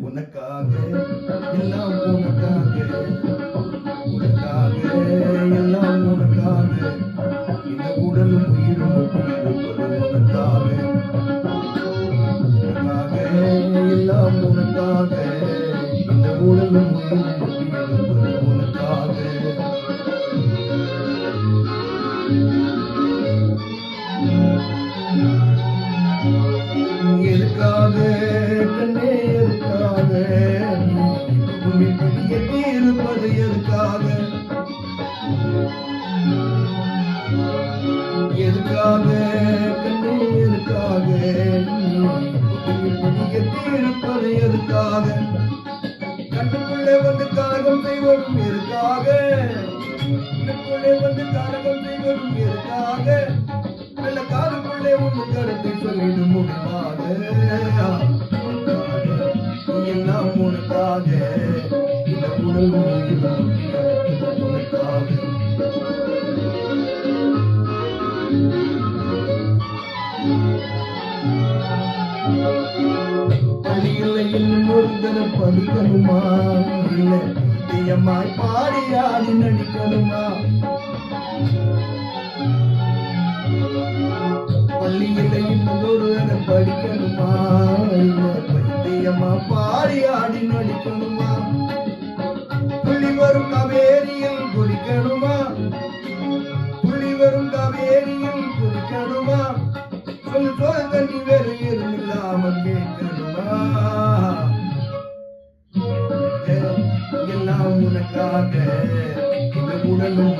உனக்காக எல்லாம் உனக்காக, உனக்காக எல்லாம் உனக்காக, இந்த உடலும் உயிரும் இருப்பது உனக்காக, உனக்காக எல்லாம் உனக்காக, இந்த உடலும் உயிரும் இருப்பது உனக்காக. எதுக்காக கண்ணே எதுக்காக எட்டி இருப்பது எதுக்காக, எதுக்காக கண்ணே எதுக்காக எட்டி இருப்பது எதுக்காக, கண்ணுக்குள்ளே வந்து காரகம் செய்வதும் எதுக்காக, கண்ணுக்குள்ளே வந்து காரகம் செய்வதும் எதுக்காக, நல்ல காலுக்குள்ளே ஒன்று கருத்தை சொல்லிடு முடிவாக, எல்லாம் உனக்காக, இந்த உடல் உனக்காக. பள்ளியில் இன்னும் ஒரு தரம் படிக்கணுமா, இல்லை தெய்யமாய் பாடி ஆடி நடிக்கணுமா, பள்ளியில் இன்னும் ஒரு தரம் படிக்கணுமா, இல்லை பைத்தியமா பாடி ஆடி நடிக்கணுமா, புள்ளி வரும் காவேரியில் குளிக்கணுமா, புள்ளி வரும் காவேரியில் குளிக்கணுமா, சொல்லு சொல்ல தண்ணி வேறு எதுவும் இல்லாம கேட்கணுமா, எல்லாம் உனக்காக, இந்த உடலும்